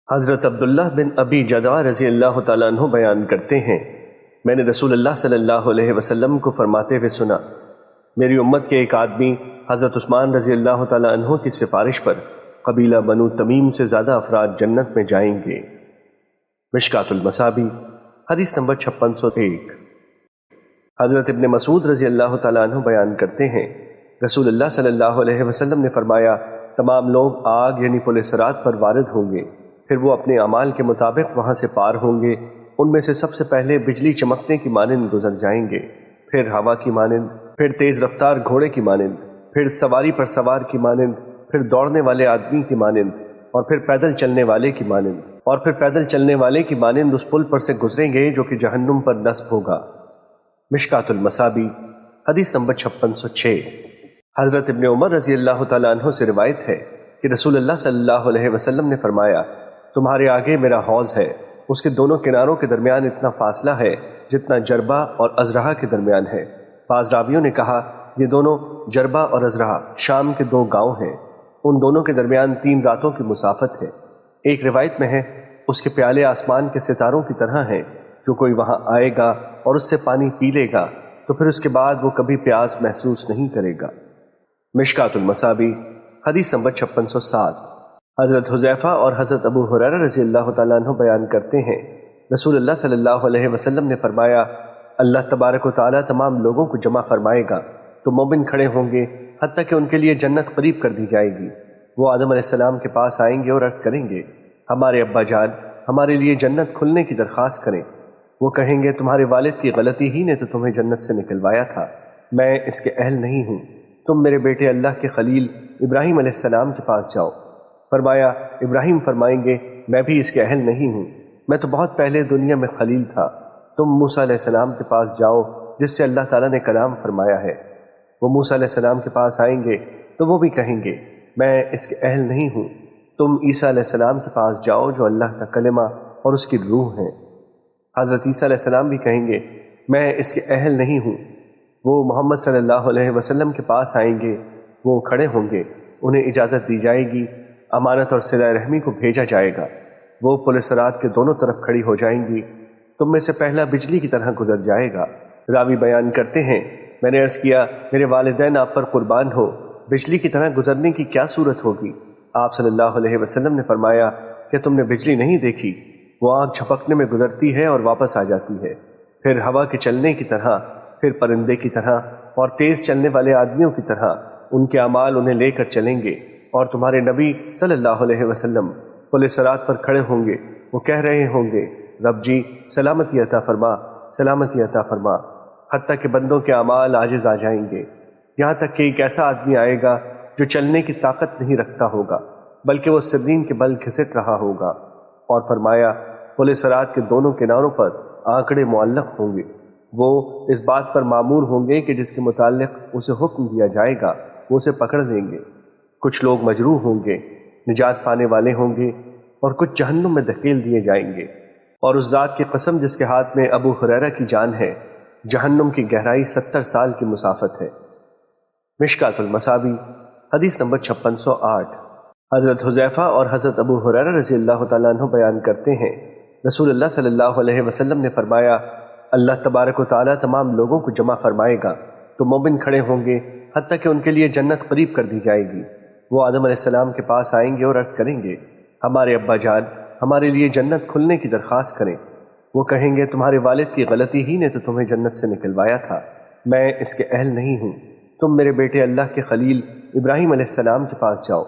حضرت عبداللہ بن ابی جدع رضی اللہ تعالیٰ عنہ بیان کرتے ہیں، میں نے رسول اللہ صلی اللہ علیہ وسلم کو فرماتے ہوئے سنا، میری امت کے ایک آدمی حضرت عثمان رضی اللہ تعالیٰ عنہ کی سفارش پر قبیلہ بنو تمیم سے زیادہ افراد جنت میں جائیں گے۔ مشکات المصابیح حدیث نمبر 5601۔ حضرت ابن مسعود رضی اللہ تعالیٰ عنہ بیان کرتے ہیں، رسول اللہ صلی اللہ علیہ وسلم نے فرمایا، تمام لوگ آگ یعنی پل صراط پر وارد ہوں گے، پھر وہ اپنے اعمال کے مطابق وہاں سے پار ہوں گے۔ ان میں سے سب سے پہلے بجلی چمکنے کی مانند گزر جائیں گے، پھر ہوا کی مانند، پھر تیز رفتار گھوڑے کی مانند، پھر سواری پر سوار کی مانند، پھر دوڑنے والے آدمی کی مانند، اور پھر پیدل چلنے والے کی مانند، اور پھر پیدل چلنے والے کی مانند اس پل پر سے گزریں گے جو کہ جہنم پر نصب ہوگا۔ مشکات المصابیح حدیث نمبر 5606۔ حضرت ابن عمر رضی اللہ تعالیٰ عنہ سے روایت ہے کہ رسول اللہ صلی اللہ علیہ وسلم نے فرمایا، تمہارے آگے میرا حوض ہے، اس کے دونوں کناروں کے درمیان اتنا فاصلہ ہے جتنا جربہ اور ازرہا کے درمیان ہے۔ بعض راویوں نے کہا یہ دونوں جربہ اور ازرہا شام کے دو گاؤں ہیں، ان دونوں کے درمیان 3 راتوں کی مسافت ہے۔ ایک روایت میں ہے اس کے پیالے آسمان کے ستاروں کی طرح ہیں، جو کوئی وہاں آئے گا اور اس سے پانی پی لے گا تو پھر اس کے بعد وہ کبھی پیاس محسوس نہیں کرے گا۔ مشکات المصابیح حدیث نمبر 5607۔ حضرت حذیفہ اور حضرت ابو ہریرہ رضی اللہ تعالیٰ عنہ بیان کرتے ہیں، رسول اللہ صلی اللہ علیہ وسلم نے فرمایا، اللہ تبارک و تعالیٰ تمام لوگوں کو جمع فرمائے گا تو مومن کھڑے ہوں گے حتیٰ کہ ان کے لیے جنت قریب کر دی جائے گی۔ وہ آدم علیہ السلام کے پاس آئیں گے اور عرض کریں گے، ہمارے ابا جان ہمارے لیے جنت کھلنے کی درخواست کریں۔ وہ کہیں گے، تمہارے والد کی غلطی ہی نے تو تمہیں جنت سے نکلوایا تھا، میں اس کے اہل نہیں ہوں، تم میرے بیٹے اللہ کے خلیل ابراہیم علیہ السلام کے پاس جاؤ۔ فرمایا، ابراہیم فرمائیں گے، میں بھی اس کے اہل نہیں ہوں، میں تو بہت پہلے دنیا میں خلیل تھا۔ تم موسیٰ علیہ السلام کے پاس جاؤ جس سے اللہ تعالیٰ نے کلام فرمایا ہے۔ وہ موسیٰ علیہ السلام کے پاس آئیں گے تو وہ بھی کہیں گے، میں اس کے اہل نہیں ہوں۔ تم عیسیٰ علیہ السلام کے پاس جاؤ جو اللہ کا کلمہ اور اس کی روح ہیں۔ حضرت عیسیٰ علیہ السلام بھی کہیں گے، میں اس کے اہل نہیں ہوں۔ وہ محمد صلی اللہ علیہ وسلم کے پاس آئیں گے، وہ کھڑے ہوں گے، انہیں اجازت دی جائے گی، امانت اور صلہ رحمی کو بھیجا جائے گا۔ وہ پل صراط کے دونوں طرف کھڑی ہو جائیں گی، تم میں سے پہلا بجلی کی طرح گزر جائے گا۔ راوی بیان کرتے ہیں، میں نے عرض کیا، میرے والدین آپ پر قربان ہو، بجلی کی طرح گزرنے کی کیا صورت ہوگی؟ آپ صلی اللہ علیہ وسلم نے فرمایا کہ تم نے بجلی نہیں دیکھی؟ وہ آنکھ جھپکنے میں گزرتی ہے اور واپس آ جاتی ہے، پھر ہوا کے چلنے کی طرح، پھر پرندے کی طرح اور تیز چلنے والے آدمیوں کی طرح ان کے اعمال انہیں لے کر چلیں گے، اور تمہارے نبی صلی اللہ علیہ وسلم پل صراط پر کھڑے ہوں گے، وہ کہہ رہے ہوں گے، رب جی سلامتی عطا فرما، سلامتی عطا فرما، حتیٰ کہ بندوں کے اعمال عاجز آ جائیں گے، یہاں تک کہ ایک ایسا آدمی آئے گا جو چلنے کی طاقت نہیں رکھتا ہوگا بلکہ وہ سرین کے بل گھسٹ رہا ہوگا۔ اور فرمایا، پل صراط کے دونوں کناروں پر آنکڑے معلق ہوں گے، وہ اس بات پر مامور ہوں گے کہ جس کے متعلق اسے حکم دیا جائے گا وہ اسے پکڑ لیں گے۔ کچھ لوگ مجروح ہوں گے، نجات پانے والے ہوں گے، اور کچھ جہنم میں دھکیل دیے جائیں گے۔ اور اس ذات کی قسم جس کے ہاتھ میں ابو ہریرہ کی جان ہے، جہنم کی گہرائی 70 سال کی مسافت ہے۔ مشکات المصابیح حدیث نمبر 5608۔ حضرت حذیفہ اور حضرت ابو ہریرہ رضی اللہ تعالیٰ عنہ بیان کرتے ہیں، رسول اللہ صلی اللہ علیہ وسلم نے فرمایا، اللہ تبارک و تعالیٰ تمام لوگوں کو جمع فرمائے گا تو مومن کھڑے ہوں گے حتیٰ کہ ان کے لیے جنت قریب کر دی جائے گی۔ وہ آدم علیہ السلام کے پاس آئیں گے اور عرض کریں گے، ہمارے ابا جان ہمارے لیے جنت کھلنے کی درخواست کریں۔ وہ کہیں گے، تمہارے والد کی غلطی ہی نے تو تمہیں جنت سے نکلوایا تھا، میں اس کے اہل نہیں ہوں، تم میرے بیٹے اللہ کے خلیل ابراہیم علیہ السلام کے پاس جاؤ۔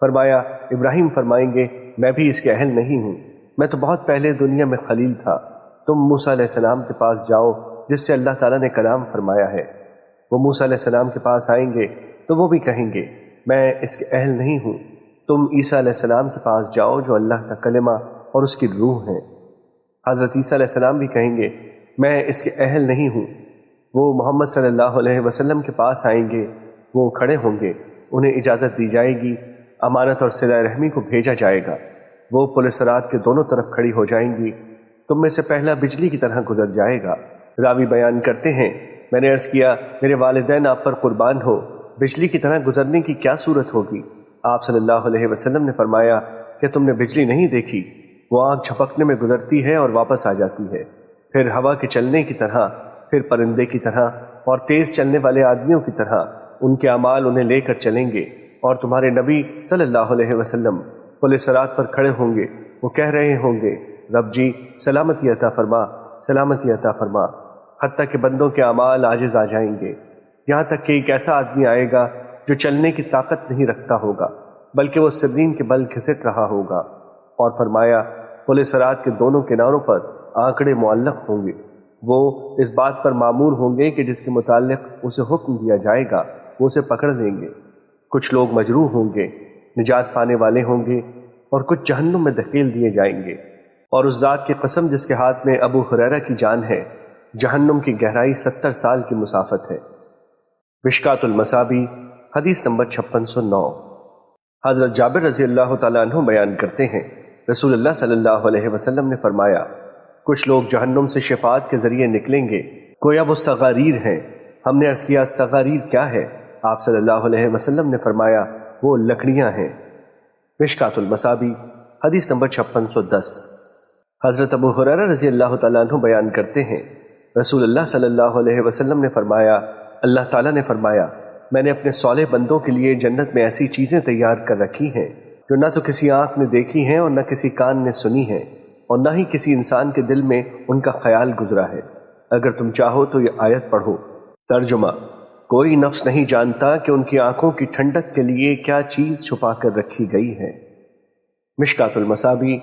فرمایا، ابراہیم فرمائیں گے، میں بھی اس کے اہل نہیں ہوں، میں تو بہت پہلے دنیا میں خلیل تھا۔ تم موسیٰ علیہ السلام کے پاس جاؤ جس سے اللہ تعالیٰ نے کلام فرمایا ہے۔ وہ موسیٰ علیہ السلام کے پاس آئیں گے تو وہ بھی کہیں گے، میں اس کے اہل نہیں ہوں۔ تم عیسیٰ علیہ السلام کے پاس جاؤ جو اللہ کا کلمہ اور اس کی روح ہیں۔ حضرت عیسیٰ علیہ السلام بھی کہیں گے، میں اس کے اہل نہیں ہوں۔ وہ محمد صلی اللہ علیہ وسلم کے پاس آئیں گے، وہ کھڑے ہوں گے، انہیں اجازت دی جائے گی، امانت اور صلہ رحمی کو بھیجا جائے گا۔ وہ پل صراط کے دونوں طرف کھڑی ہو جائیں گی، تم میں سے پہلا بجلی کی طرح گزر جائے گا۔ راوی بیان کرتے ہیں، میں نے عرض کیا، میرے والدین آپ پر قربان ہو، بجلی کی طرح گزرنے کی کیا صورت ہوگی؟ آپ صلی اللہ علیہ وسلم نے فرمایا کہ تم نے بجلی نہیں دیکھی؟ وہ آنکھ جھپکنے میں گزرتی ہے اور واپس آ جاتی ہے، پھر ہوا کے چلنے کی طرح، پھر پرندے کی طرح اور تیز چلنے والے آدمیوں کی طرح ان کے اعمال انہیں لے کر چلیں گے، اور تمہارے نبی صلی اللہ علیہ وسلم پل صراط پر کھڑے ہوں گے، وہ کہہ رہے ہوں گے رب جی سلامتی عطا فرما، سلامتی عطا فرما، حتیٰ کہ بندوں کے اعمال عاجز آ جائیں گے، یہاں تک کہ ایک ایسا آدمی آئے گا جو چلنے کی طاقت نہیں رکھتا ہوگا بلکہ وہ سرین کے بل گھسٹ رہا ہوگا۔ اور فرمایا پل صراط کے دونوں کناروں پر آنکڑے معلق ہوں گے، وہ اس بات پر مامور ہوں گے کہ جس کے متعلق اسے حکم دیا جائے گا وہ اسے پکڑ لیں گے۔ کچھ لوگ مجروح ہوں گے، نجات پانے والے ہوں گے، اور کچھ جہنم میں دھکیل دیے جائیں گے۔ اور اس ذات کی قسم جس کے ہاتھ میں ابو ہریرہ کی جان ہے، جہنم کی گہرائی 70 سال کی مسافت ہے۔ مشکات المصابیح حدیث نمبر 5609۔ حضرت جابر رضی اللہ تعالیٰ عنہ بیان کرتے ہیں رسول اللہ صلی اللہ علیہ وسلم نے فرمایا کچھ لوگ جہنم سے شفاعت کے ذریعے نکلیں گے، گویا وہ صغاریر ہیں۔ ہم نے عرض کیا صغاریر کیا ہے؟ آپ صلی اللہ علیہ وسلم نے فرمایا وہ لکڑیاں ہیں۔ مشکات المصابیح حدیث نمبر 5610۔ حضرت ابو ہریرہ رضی اللہ تعالیٰ عنہ بیان کرتے ہیں رسول اللہ صلی اللہ علیہ وسلم نے فرمایا اللہ تعالیٰ نے فرمایا میں نے اپنے صالح بندوں کے لیے جنت میں ایسی چیزیں تیار کر رکھی ہیں جو نہ تو کسی آنکھ نے دیکھی ہیں اور نہ کسی کان نے سنی ہیں اور نہ ہی کسی انسان کے دل میں ان کا خیال گزرا ہے۔ اگر تم چاہو تو یہ آیت پڑھو۔ ترجمہ: کوئی نفس نہیں جانتا کہ ان کی آنکھوں کی ٹھنڈک کے لیے کیا چیز چھپا کر رکھی گئی ہے۔ مشکات المصابیح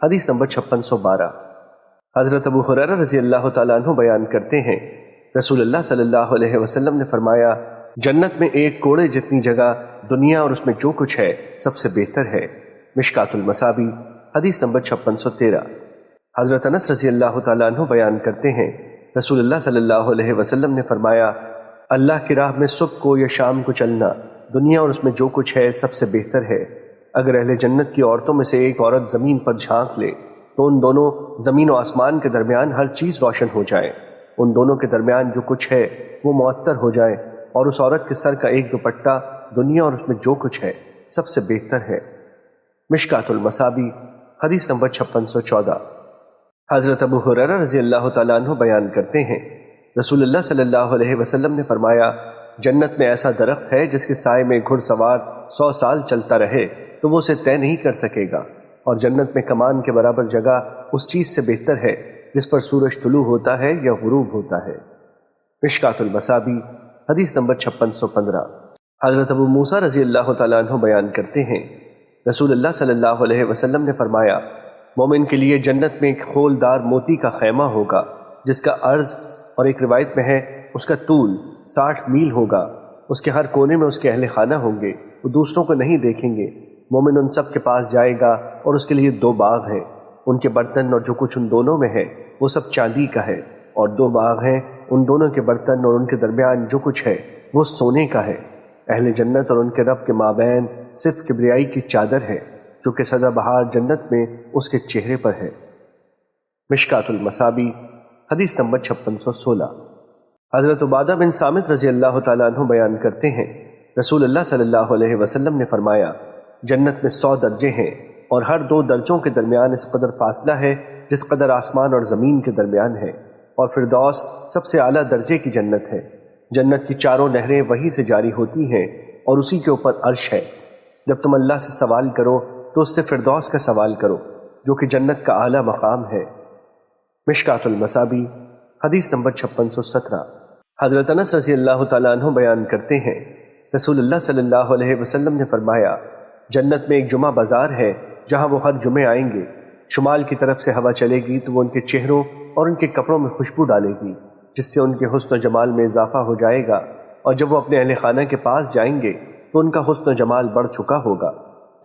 حدیث نمبر 5612۔ حضرت ابو ہریرہ رضی اللہ تعالیٰ عنہ بیان کرتے ہیں رسول اللہ صلی اللہ علیہ وسلم نے فرمایا جنت میں ایک کوڑے جتنی جگہ دنیا اور اس میں جو کچھ ہے سب سے بہتر ہے۔ مشکات المصابیح حدیث نمبر 5613۔ حضرت انس رضی اللہ تعالیٰ عنہ بیان کرتے ہیں رسول اللہ صلی اللہ علیہ وسلم نے فرمایا اللہ کی راہ میں صبح کو یا شام کو چلنا دنیا اور اس میں جو کچھ ہے سب سے بہتر ہے۔ اگر اہل جنت کی عورتوں میں سے ایک عورت زمین پر جھانک لے تو ان دونوں زمین و آسمان کے درمیان ہر چیز روشن ہو جائے، ان دونوں کے درمیان جو کچھ ہے وہ معطر ہو جائے، اور اس عورت کے سر کا ایک دوپٹہ دنیا اور اس میں جو کچھ ہے سب سے بہتر ہے۔ مشکات المصابیح حدیث نمبر 5614۔ حضرت ابو ہریرہ رضی اللہ تعالیٰ عنہ بیان کرتے ہیں رسول اللہ صلی اللہ علیہ وسلم نے فرمایا جنت میں ایسا درخت ہے جس کے سائے میں گھڑ سوار 100 سال چلتا رہے تو وہ اسے طے نہیں کر سکے گا، اور جنت میں کمان کے برابر جگہ اس چیز سے بہتر ہے جس پر سورج طلوع ہوتا ہے یا غروب ہوتا ہے۔ مشکات المصابیح حدیث نمبر 5615۔ حضرت ابو موسیٰ رضی اللہ تعالیٰ عنہ بیان کرتے ہیں رسول اللہ صلی اللہ علیہ وسلم نے فرمایا مومن کے لیے جنت میں ایک خولدار موتی کا خیمہ ہوگا جس کا عرض اور ایک روایت میں ہے اس کا طول 60 میل ہوگا، اس کے ہر کونے میں اس کے اہل خانہ ہوں گے، وہ دوسروں کو نہیں دیکھیں گے۔ مومن ان سب کے پاس جائے گا اور اس کے لیے 2 باغ ہیں، ان کے برتن اور جو کچھ ان دونوں میں ہے وہ سب چاندی کا ہے، اور 2 باغ ہیں، ان دونوں کے برتن اور ان کے درمیان جو کچھ ہے وہ سونے کا ہے۔ اہل جنت اور ان کے رب کے مابین صرف کبریائی کی چادر ہے جو کہ سدا بہار جنت میں اس کے چہرے پر ہے۔ مشکات المصابیح حدیث نمبر 5616۔ حضرت عبادہ بن صامت رضی اللہ تعالیٰ عنہ بیان کرتے ہیں رسول اللہ صلی اللہ علیہ وسلم نے فرمایا جنت میں 100 درجے ہیں اور ہر 2 درجوں کے درمیان اس قدر فاصلہ ہے جس قدر آسمان اور زمین کے درمیان ہے، اور فردوس سب سے اعلیٰ درجے کی جنت ہے۔ جنت کی 4 نہریں وہی سے جاری ہوتی ہیں اور اسی کے اوپر عرش ہے۔ جب تم اللہ سے سوال کرو تو اس سے فردوس کا سوال کرو جو کہ جنت کا اعلیٰ مقام ہے۔ مشکات المصابیح حدیث نمبر 5617۔ حضرت انس رضی اللہ تعالیٰ عنہ بیان کرتے ہیں رسول اللہ صلی اللہ علیہ وسلم نے فرمایا جنت میں ایک جمعہ بازار ہے جہاں وہ ہر جمعے آئیں گے، شمال کی طرف سے ہوا چلے گی تو وہ ان کے چہروں اور ان کے کپڑوں میں خوشبو ڈالے گی جس سے ان کے حسن و جمال میں اضافہ ہو جائے گا، اور جب وہ اپنے اہل خانہ کے پاس جائیں گے تو ان کا حسن و جمال بڑھ چکا ہوگا،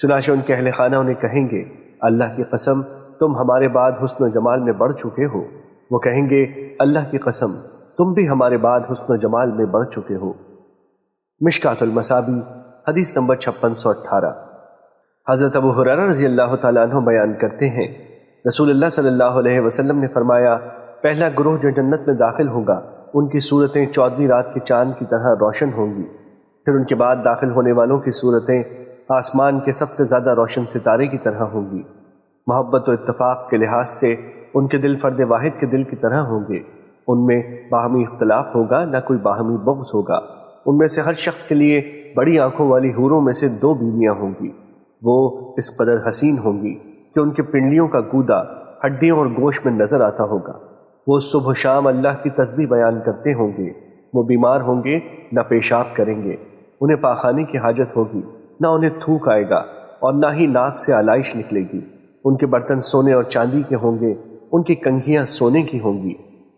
چنانچہ ان کے اہل خانہ انہیں کہیں گے اللہ کی قسم تم ہمارے بعد حسن و جمال میں بڑھ چکے ہو، وہ کہیں گے اللہ کی قسم تم بھی ہمارے بعد حسن و جمال میں بڑھ چکے ہو۔ مشکات المصابیح حدیث نمبر 5618۔ حضرت ابو ہریرہ رضی اللہ تعالیٰ عنہ بیان کرتے ہیں رسول اللہ صلی اللہ علیہ وسلم نے فرمایا پہلا گروہ جو جنت میں داخل ہوگا ان کی صورتیں 14ویں رات کے چاند کی طرح روشن ہوں گی، پھر ان کے بعد داخل ہونے والوں کی صورتیں آسمان کے سب سے زیادہ روشن ستارے کی طرح ہوں گی۔ محبت و اتفاق کے لحاظ سے ان کے دل فرد واحد کے دل کی طرح ہوں گے۔ ان میں باہمی اختلاف ہوگا، نہ کوئی باہمی بغض ہوگا۔ ان میں سے ہر شخص کے لیے بڑی آنکھوں والی حوروں میں سے 2 بیویاں ہوں گی۔ وہ اس قدر حسین ہوں گی کہ ان کے پنڈلیوں کا گودا ہڈیوں اور گوشت میں نظر آتا ہوگا۔ وہ صبح و شام اللہ کی تسبیح بیان کرتے ہوں گے۔ وہ بیمار ہوں گے، نہ پیشاب کریں گے۔ انہیں پاخانے کی حاجت ہوگی، نہ انہیں تھوک آئے گا، اور نہ ہی ناک سے آلائش نکلے گی۔ ان کے برتن سونے اور چاندی کے ہوں گے، ان کی کنگھیاں سونے کی ہوں گی۔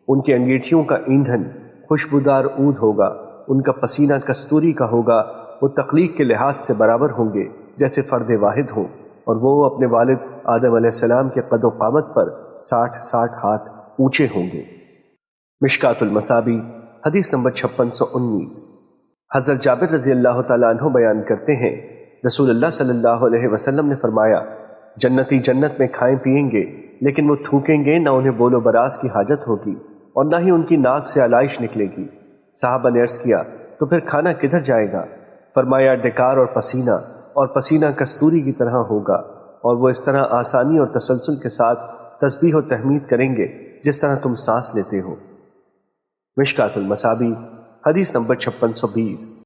ان کی انگیٹھیوں کا ایندھن خوشبودار عود ہوگا۔ ان کا پسینہ کستوری کا ہوگا۔ وہ تخلیق کے لحاظ سے برابر ہوں گے جیسے فرد واحد ہوں، اور وہ اپنے والد آدم علیہ السلام کے قد و قامت پر 60 ہاتھ اونچے ہوں گے۔ مشکات المصابیح حدیث نمبر 5619۔ حضرت جابر رضی اللہ تعالیٰ عنہ بیان کرتے ہیں، رسول اللہ صلی اللہ علیہ وسلم نے فرمایا، جنتی جنت میں کھائیں پیئیں گے، لیکن وہ تھوکیں گے، نہ انہیں بول و براز کی حاجت ہوگی، اور نہ ہی ان کی ناک سے آلائش نکلے گی۔ صحابہ نے عرض کیا، تو پھر کھانا کدھر جائے گا؟ فرمایا، ڈکار اور پسینہ کستوری کی طرح ہوگا، اور وہ اس طرح آسانی اور تسلسل کے ساتھ تسبیح و تحمید کریں گے جس طرح تم سانس لیتے ہو۔ مشکات المصابیح حدیث نمبر 5620۔